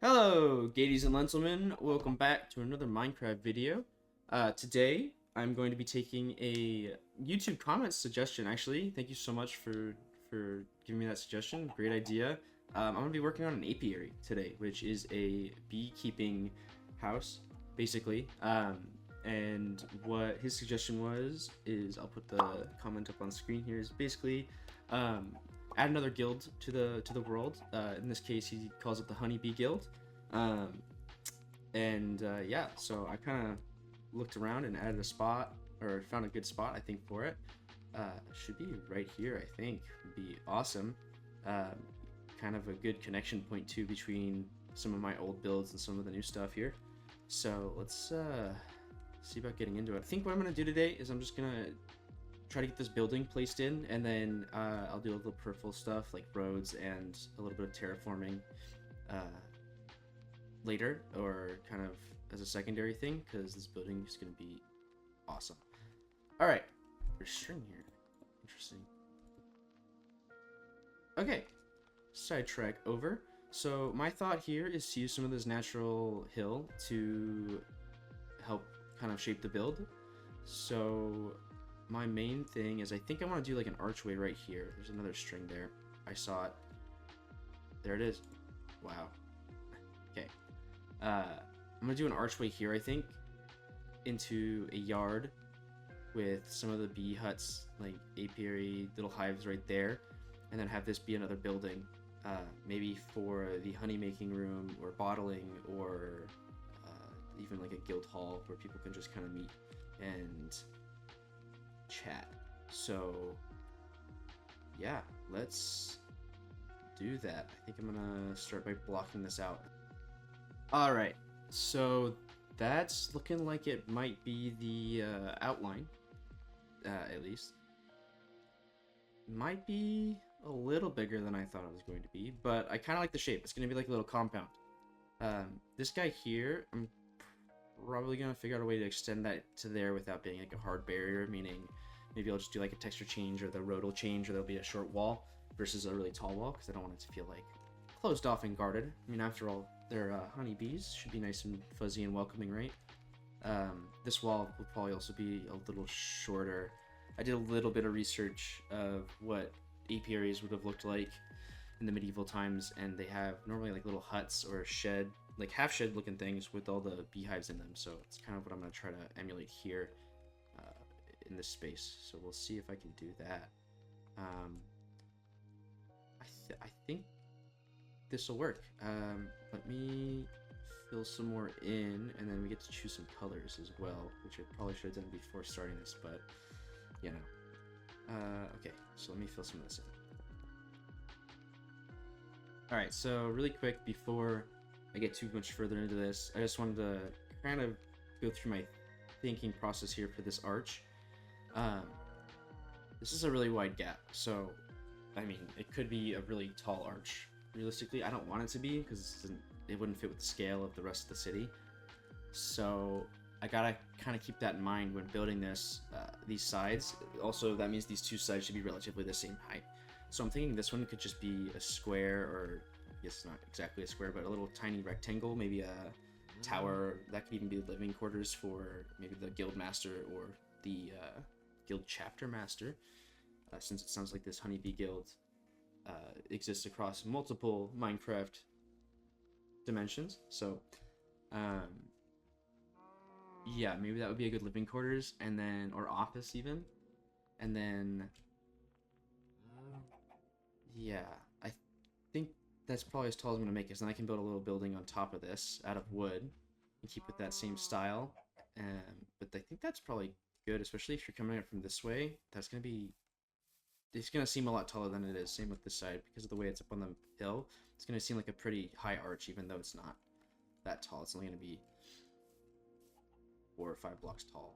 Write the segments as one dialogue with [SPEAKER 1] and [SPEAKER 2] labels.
[SPEAKER 1] Hello, Gadies and Lentilmen. Welcome back to another Minecraft video. Today, I'm going to be taking a YouTube comment suggestion, actually. Thank you so much for giving me that suggestion. Great idea. I'm going to be working on an apiary today, which is a beekeeping house, basically. And what his suggestion was, is I'll put the comment up on the screen here, is basically add another guild to the world. In this case, he calls it the Honeybee Guild. Yeah, so I kind of looked around and added a spot, or found a good spot, I think, for it. Should be right here, I think. Would be awesome. Kind of a good connection point too between some of my old builds and some of the new stuff here. So let's see about getting into it. I think what I'm gonna do today is I'm just gonna try to get this building placed in, and then I'll do a little peripheral stuff like roads and a little bit of terraforming later, or kind of as a secondary thing, because this building is going to be awesome. All right, there's string here. Interesting. Okay, sidetrack over. So my thought here is to use some of this natural hill to help kind of shape the build. So my main thing is I think I want to do like an archway right here. There's another string there. I saw it. There it is. Wow. Okay. I'm gonna do an archway here, I think, into a yard with some of the bee huts, like apiary, little hives right there, and then have this be another building, maybe for the honey making room or bottling, or even like a guild hall where people can just kind of meet and chat. So yeah, let's do that. I think I'm gonna start by blocking this out. Alright, so that's looking like it might be the outline, at least. Might be a little bigger than I thought it was going to be, but I kind of like the shape. It's going to be like a little compound. This guy here, I'm probably going to figure out a way to extend that to there without being like a hard barrier, meaning maybe I'll just do like a texture change, or the road will change, or there'll be a short wall versus a really tall wall, because I don't want it to feel like closed off and guarded. I mean, after all, they're honeybees, should be nice and fuzzy and welcoming, right? This wall will probably also be a little shorter. I did a little bit of research of what apiaries would have looked like in the medieval times, and they have normally like little huts or shed, like half shed looking things with all the beehives in them. So it's kind of what I'm going to try to emulate here in this space. So we'll see if I can do that. I think this will work. Let me fill some more in, and then we get to choose some colors as well, which I probably should have done before starting this, but you know. Okay, so let me fill some of this in. Alright, so really quick, before I get too much further into this, I just wanted to kind of go through my thinking process here for this arch. This is a really wide gap, so I mean, it could be a really tall arch. Realistically, I don't want it to be, because it wouldn't fit with the scale of the rest of the city. So I gotta kind of keep that in mind when building this, these sides. Also, that means these two sides should be relatively the same height. So I'm thinking this one could just be a square, or I guess not exactly a square, but a little tiny rectangle, maybe a tower. That could even be the living quarters for maybe the guild master or the guild chapter master, since it sounds like this honeybee guild exists across multiple Minecraft dimensions. So yeah, maybe that would be a good living quarters, and then, or office even, and then yeah, I think that's probably as tall as I'm gonna make it. And I can build a little building on top of this out of wood and keep with that same style. But I think that's probably good, especially if you're coming up from this way. That's gonna be, it's gonna seem a lot taller than it is. Same with this side, because of the way it's up on the hill. It's gonna seem like a pretty high arch, even though it's not that tall. It's only gonna be 4 or 5 blocks tall.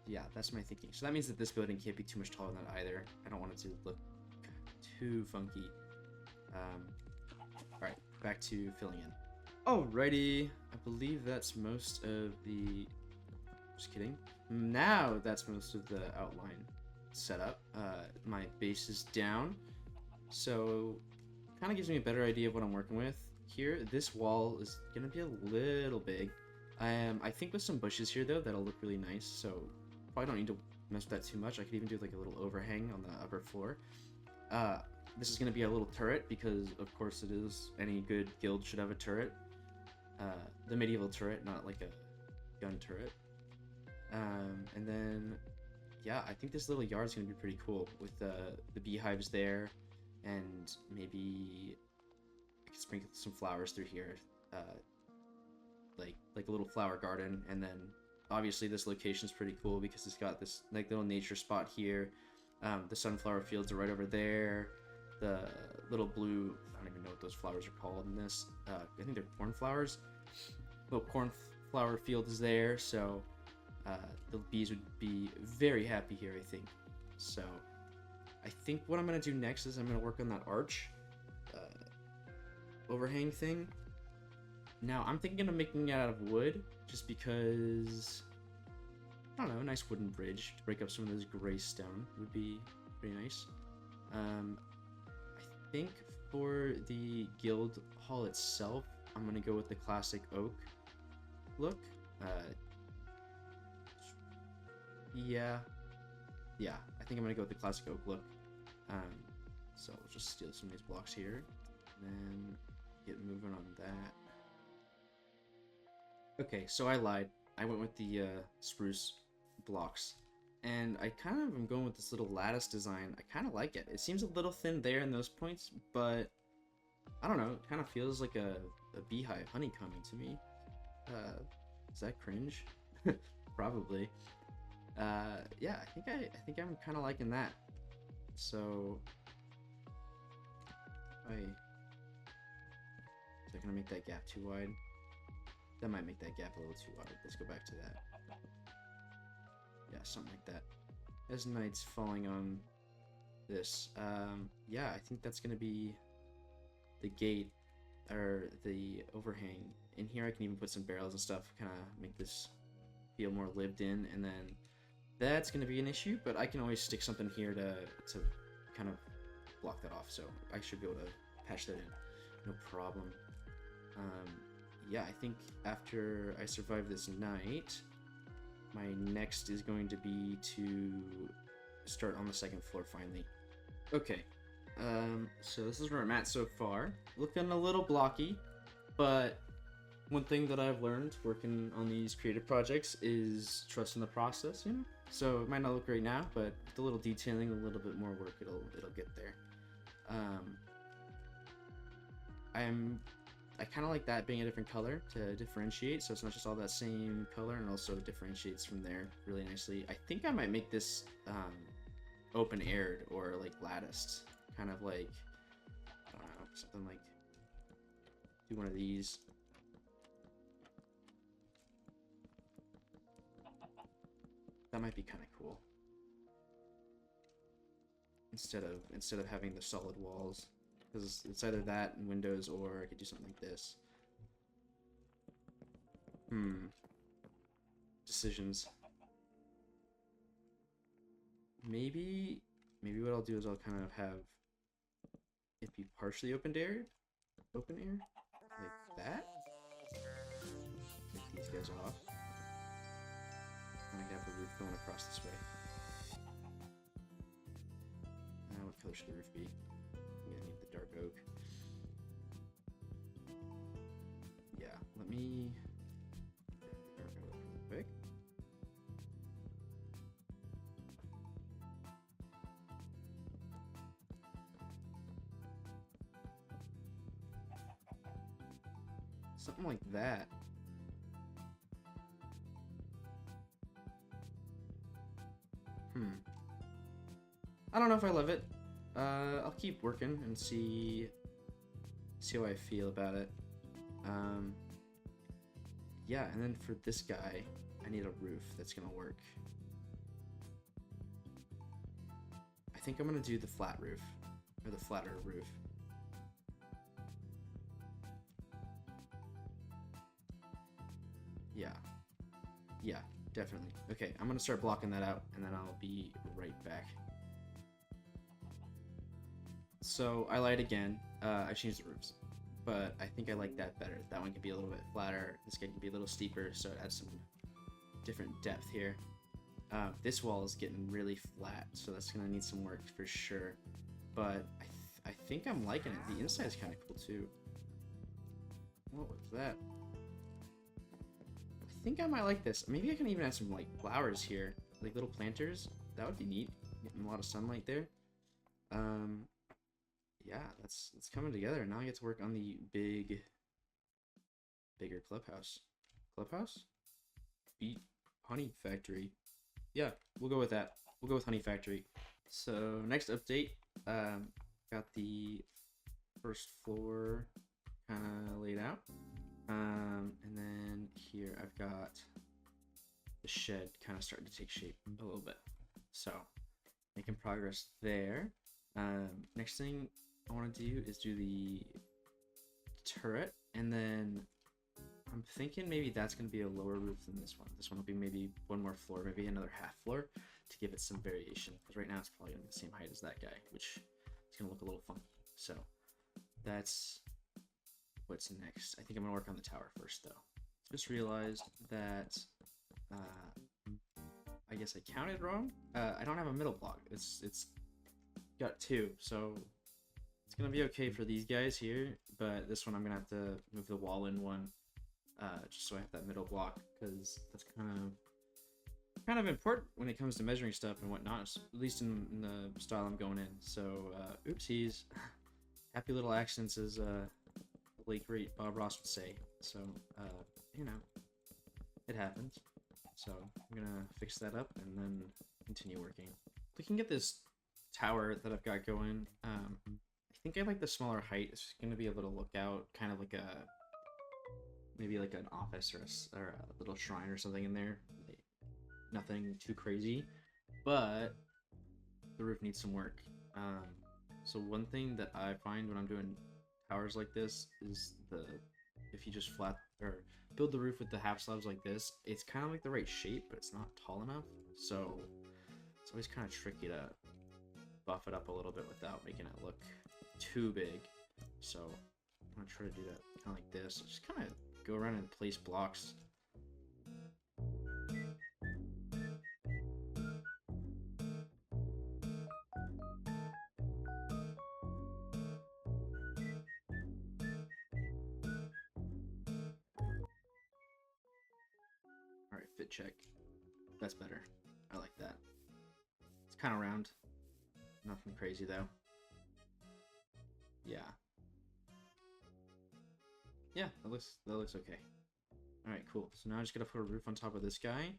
[SPEAKER 1] Yeah, that's my thinking. So that means that this building can't be too much taller than that either. I don't want it to look too funky. Alright, back to filling in. Alrighty, I believe that's most of the... Just kidding. Now that's most of the outline set up. My base is down. So kind of gives me a better idea of what I'm working with here. This wall is gonna be a little big. I think with some bushes here though, that'll look really nice. So probably don't need to mess with that too much. I could even do like a little overhang on the upper floor. This is gonna be a little turret because of course it is. Any good guild should have a turret. The medieval turret, not like a gun turret. And then, yeah, I think this little yard's gonna be pretty cool with the beehives there, and maybe I could sprinkle some flowers through here, like a little flower garden. And then obviously this location's pretty cool because it's got this like little nature spot here. The sunflower fields are right over there. The little blue, I don't even know what those flowers are called in this. I think they're cornflowers. Little cornflower field is there, so the bees would be very happy here, I think. So I think what I'm going to do next is I'm going to work on that arch overhang thing. Now, I'm thinking of making it out of wood, just because, I don't know, a nice wooden bridge to break up some of this gray stone would be pretty nice. I think for the guild hall itself, I'm going to go with the classic oak look. Yeah, I think I'm going to go with the classic oak look. So we'll just steal some of these blocks here, and then get moving on that. Okay, so I lied. I went with the spruce blocks. And I kind of am going with this little lattice design. I kind of like it. It seems a little thin there in those points, but I don't know. It kind of feels like a beehive honeycombing to me. Is that cringe? Probably. Yeah, I think I'm kind of liking that. So, is that gonna make that gap too wide? That might make that gap a little too wide. Let's go back to that. Yeah, something like that. As night's falling on this, yeah, I think that's gonna be the gate or the overhang. In here, I can even put some barrels and stuff, kind of make this feel more lived in. And then that's gonna be an issue, but I can always stick something here to kind of block that off. So I should be able to patch that in, no problem. Yeah, I think after I survive this night, my next is going to be to start on the second floor finally. Okay, so this is where I'm at so far. Looking a little blocky, but one thing that I've learned working on these creative projects is trust in the process, you know? So it might not look great now, but with a little detailing, a little bit more work, it'll get there. I kind of like that being a different color to differentiate, so it's not just all that same color, and also differentiates from there really nicely. I think I might make this open aired or like latticed, kind of like, I don't know, something like, do one of these. That might be kind of cool. Instead of having the solid walls. Because it's either that and windows, or I could do something like this. Decisions. Maybe what I'll do is I'll kind of have it be partially open air, like that. Take these guys off. And I can have the roof going across this way. What color should the roof be? I need the dark oak. Yeah, let me get the dark oak real quick. Something like that. I don't know if I love it. I'll keep working and see how I feel about it. Yeah, and then for this guy, I need a roof that's gonna work. I think I'm gonna do the flat roof, or the flatter roof. Yeah, definitely. Okay, I'm gonna start blocking that out, and then I'll be right back. So I lied again. I changed the roofs, but I think I like that better. That one can be a little bit flatter. This guy can be a little steeper, so it adds some different depth here. This wall is getting really flat, so that's gonna need some work for sure. But I think I'm liking it. The inside is kind of cool too. What was that? I think I might like this. Maybe I can even add some like flowers here, like little planters. That would be neat. Getting a lot of sunlight there. Yeah, it's coming together. Now I get to work on the bigger clubhouse. Clubhouse? Honey factory. Yeah, we'll go with that. We'll go with honey factory. So next update, got the first floor kind of laid out. And then here I've got the shed kind of starting to take shape a little bit. So making progress there. Next thing I want to do is do the turret, and then I'm thinking maybe that's going to be a lower roof than this one. This one will be maybe one more floor, maybe another half floor to give it some variation. Because right now it's probably going to be the same height as that guy, which is going to look a little funky. So that's what's next. I think I'm going to work on the tower first, though. Just realized that I guess I counted wrong. I don't have a middle block. It's got 2, so it's gonna be okay for these guys here. But this one I'm gonna have to move the wall in one, just so I have that middle block, because that's kind of important when it comes to measuring stuff and whatnot. At least in the style I'm going in. So oopsies, happy little accidents, as the late great Bob Ross would say. So you know, it happens. So I'm gonna fix that up and then continue working. Looking at this tower that I've got going, I think I like the smaller height. It's gonna be a little lookout, kind of like maybe like an office or a little shrine or something in there. Nothing too crazy, but the roof needs some work. So one thing that I find when I'm doing towers like this is if you just build the roof with the half slabs like this, it's kind of like the right shape, but it's not tall enough. So it's always kind of tricky to buff it up a little bit without making it look too big. So I'm gonna try to do that kind of like this. Just kind of go around and place blocks. Alright, fit check. That's better. I like that. It's kind of round. Nothing crazy though. Yeah. Yeah, that looks okay. Alright, cool. So now I just gotta put a roof on top of this guy,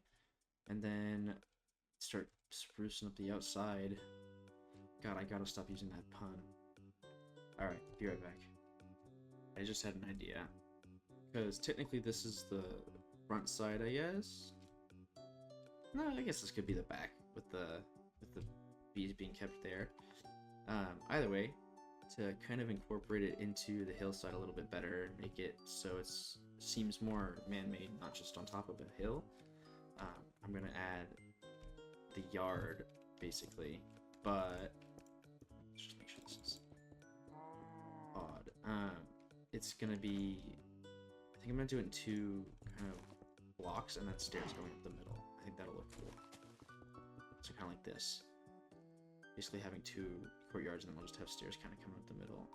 [SPEAKER 1] and then start sprucing up the outside. God, I gotta stop using that pun. Alright, be right back. I just had an idea. Because technically this is the front side, I guess. No, I guess this could be the back with the bees being kept there. Either way, to kind of incorporate it into the hillside a little bit better, make it so it seems more man-made, not just on top of a hill. I'm gonna add the yard, basically, but let's just make sure this is odd. It's gonna be, I think I'm gonna do it in 2 kind of blocks, and then stairs going up the middle. I think that'll look cool. So kind of like this. Basically having 2 courtyards, and then we'll just have stairs kind of coming up the middle.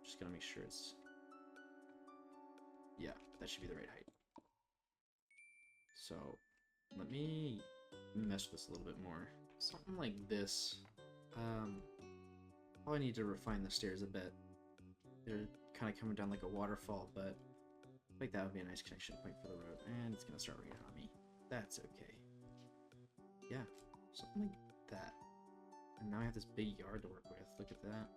[SPEAKER 1] Just gonna make sure it's, yeah, that should be the right height. So let me mess with this a little bit more. Something like this. Probably need to refine the stairs a bit. They're kind of coming down like a waterfall, but I think that would be a nice connection point for the road. And it's gonna start raining on me. That's okay. Yeah, something like that. And now I have this big yard to work with. Look at that.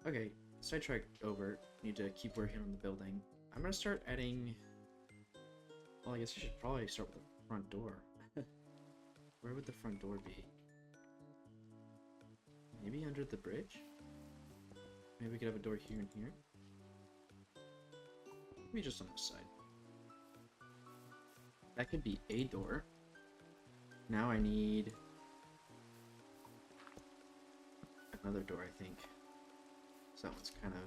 [SPEAKER 1] Okay, sidetrack over. Need to keep working on the building. I'm gonna start adding. Well, I guess I should probably start with the front door. Where would the front door be? Maybe under the bridge? Maybe we could have a door here and here. Maybe just on this side. That could be a door. Now I need another door, I think. So that one's kind of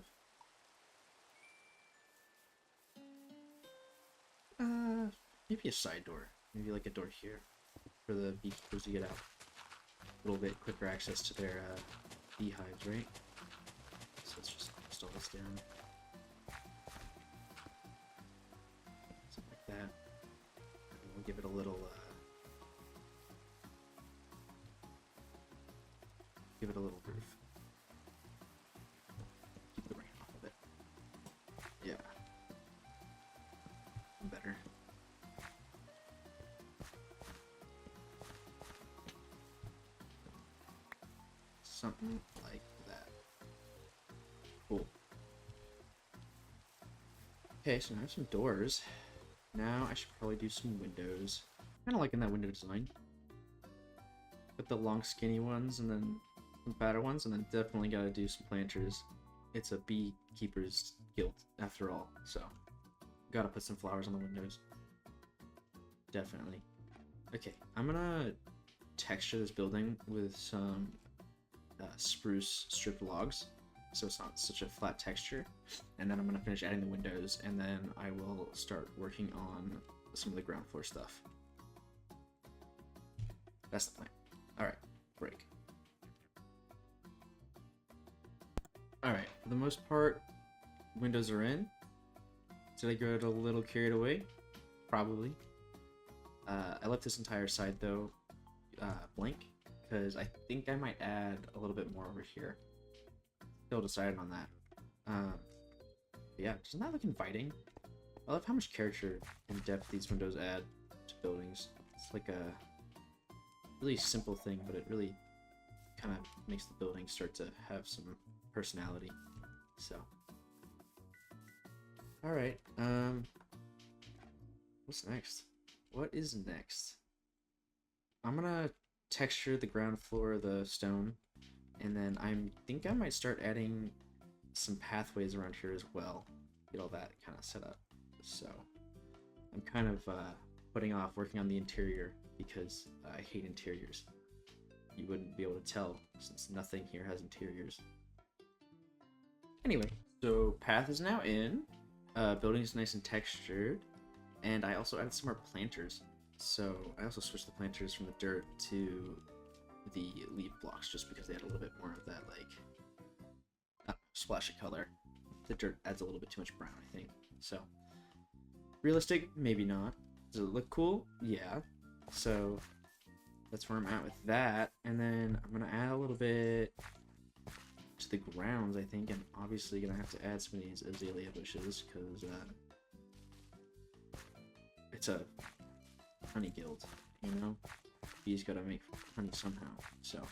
[SPEAKER 1] maybe a side door, maybe like a door here for the beekeepers to get out. A little bit quicker access to their beehives, right? So let's just install this down. Something like that. And we'll give it a little roof. Keep the rain off of it. Yeah. Better. Something like that. Cool. Okay, so now I have some doors. Now I should probably do some windows. Kind of liking that window design. With the long skinny ones and then some fatter ones, and then definitely gotta do some planters. It's a beekeeper's guild after all, so gotta put some flowers on the windows. Definitely. Okay, I'm gonna texture this building with some spruce stripped logs, so it's not such a flat texture. And then I'm gonna finish adding the windows, and then I will start working on some of the ground floor stuff. That's the plan. Alright, break. Alright, for the most part, windows are in. Did I get a little carried away? Probably. I left this entire side, though, blank, because I think I might add a little bit more over here. Still decided on that. Yeah, doesn't that look inviting? I love how much character and depth these windows add to buildings. It's like a really simple thing, but it really kind of makes the building start to have some personality. So, all right. What's next? What is next? I'm gonna texture the ground floor of the stone, and then I think I might start adding some pathways around here as well. Get all that kind of set up. So I'm kind of putting off working on the interior because I hate interiors. You wouldn't be able to tell since nothing here has interiors. Anyway, so path is now in. Building is nice and textured, and I also added some more planters. So I also switched the planters from the dirt to the leaf blocks just because they had a little bit more of that like splash of color. The dirt adds a little bit too much brown, I think. So realistic, maybe not. Does it look cool? Yeah. So that's where I'm at with that, and then I'm gonna add a little bit to the grounds, I think, and obviously gonna have to add some of these azalea bushes because it's a honey guild, you know. Bees gotta make honey somehow. So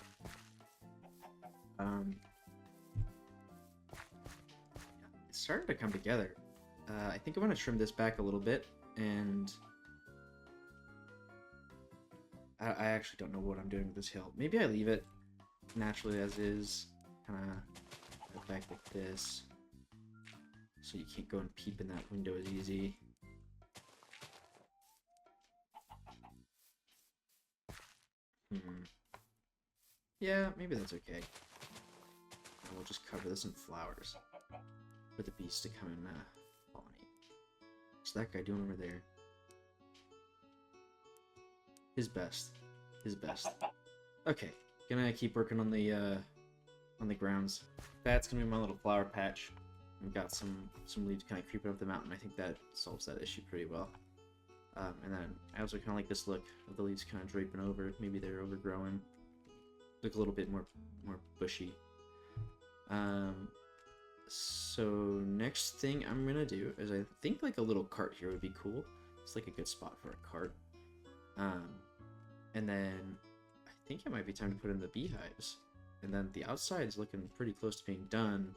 [SPEAKER 1] it's starting to come together. I think I'm gonna trim this back a little bit, and I actually don't know what I'm doing with this hill. Maybe I leave it naturally as is, kind of back like this, so you can't go and peep in that window as easy. Yeah, maybe that's okay. And we'll just cover this in flowers for the bees to come and pollinate. What's that guy doing over there? His best. His best. Okay, gonna keep working on the grounds. That's gonna be my little flower patch. We've got some leaves kind of creeping up the mountain. I think that solves that issue pretty well. And then I also kind of like this look of the leaves kind of draping over. Maybe they're overgrowing. Look a little bit more bushy. So next thing I'm gonna do is I think like a little cart here would be cool. It's like a good spot for a cart. And then I think it might be time to put in the beehives. And then the outside is looking pretty close to being done.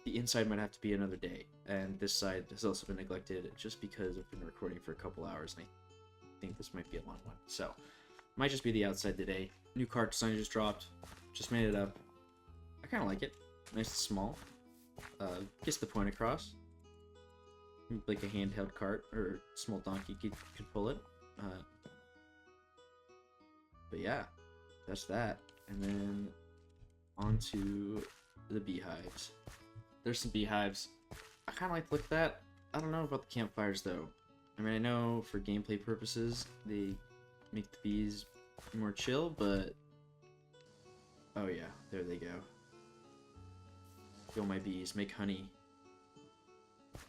[SPEAKER 1] The inside might have to be another day, and this side has also been neglected just because I've been recording for a couple hours, and I think this might be a long one. So, might just be the outside today. New cart design just dropped. Just made it up. I kind of like it. Nice and small. Gets the point across. Like a handheld cart or small donkey could pull it. But yeah, that's that. And then on to the beehives. There's some beehives. I kind of like to look at that. I don't know about the campfires though. I mean, I know for gameplay purposes they make the bees more chill, but oh yeah, there they go. Kill my bees, make honey.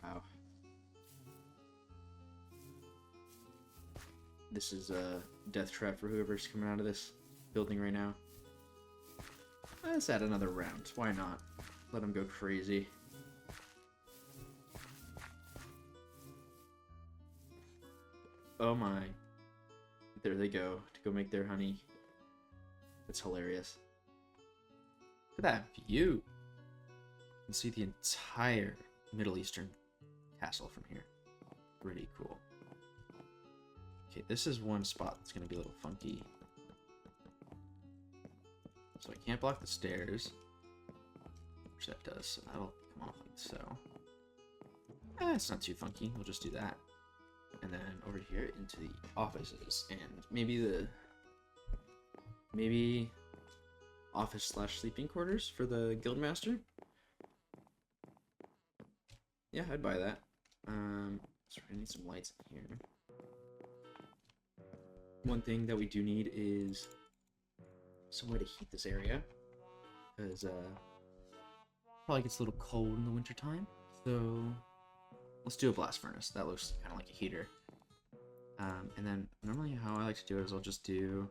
[SPEAKER 1] Wow. This is a death trap for whoever's coming out of this building right now. Let's add another round. Why not? Let them go crazy. Oh my. There they go to go make their honey. That's hilarious. Look at that view. You can see the entire Middle Eastern castle from here. Pretty cool. Okay, this is one spot that's going to be a little funky. So I can't block the stairs. Which that does, so that'll come off like so. It's not too funky, we'll just do that. And then over here into the offices, and maybe office slash sleeping quarters for the guildmaster. Yeah, I'd buy that. So we're gonna need some lights in here. One thing that we do need is some way to heat this area, because probably gets a little cold in the wintertime. So let's do a blast furnace. That looks kind of like a heater. And then normally how I like to do it is I'll just do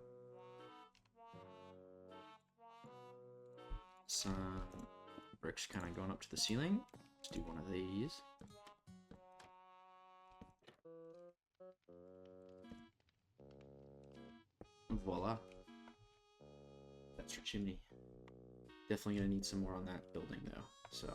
[SPEAKER 1] some bricks kind of going up to the ceiling. Let's do one of these. Voila. That's your chimney. Definitely gonna need some more on that building though, so.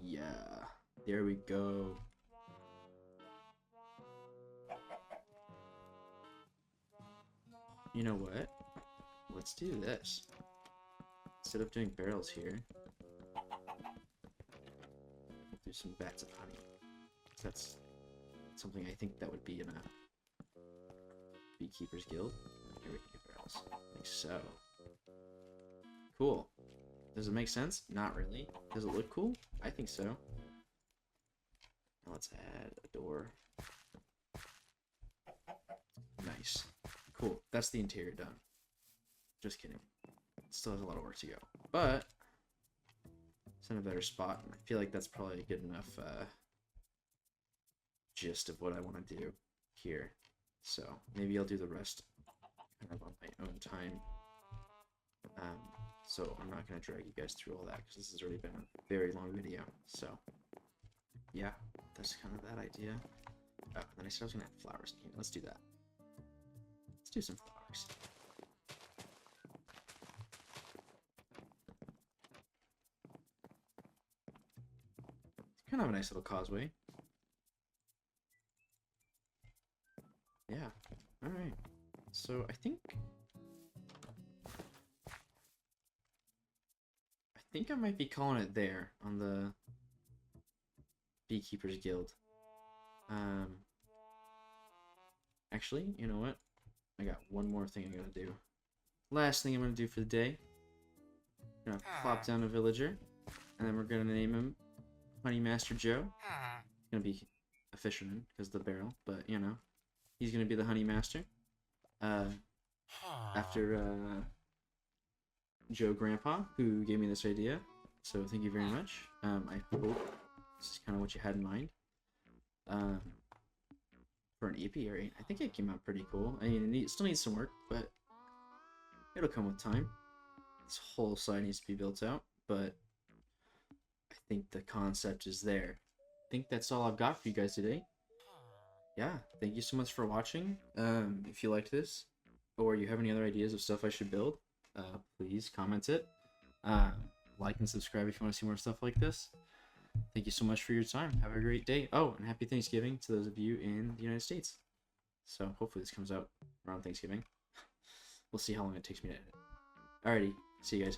[SPEAKER 1] Yeah, there we go. You know what? Let's do this. Instead of doing barrels here, we'll do some vats of honey. That's something I think that would be in a beekeeper's guild. Here we can get barrels. Like so. Cool. Does it make sense? Not really. Does it look cool? I think so. Now let's add a door. Nice. Cool. That's the interior done. Just kidding. Still has a lot of work to go. But it's in a better spot. I feel like that's probably a good enough gist of what I want to do here. So maybe I'll do the rest kind of on my own time. So I'm not going to drag you guys through all that because this has already been a very long video. So yeah, that's kind of that idea. Oh, and then I said I was going to add flowers in here. Let's do that. Let's do some flowers. It's kind of a nice little causeway. Yeah. Alright. So I think I might be calling it there on the Beekeepers Guild. Actually, you know what? I got one more thing I gotta do. Last thing I'm gonna do for the day. I'm gonna plop down a villager, and then we're gonna name him Honey Master Joe. He's gonna be a fisherman because of the barrel, but you know, he's gonna be the Honey Master. After Joe Grandpa, who gave me this idea. So thank you very much. I hope this is kind of what you had in mind. For an apiary, I think it came out pretty cool. I mean, it still needs some work, but it'll come with time. This whole side needs to be built out, but I think the concept is there. I think that's all I've got for you guys today. Yeah, thank you so much for watching. If you liked this, or you have any other ideas of stuff I should build, please comment it. Like and subscribe if you want to see more stuff like this. Thank you so much for your time. Have a great day. Oh, and happy Thanksgiving to those of you in the United States. So hopefully this comes out around Thanksgiving. we'll see how long it takes me to edit. Alrighty, see you guys.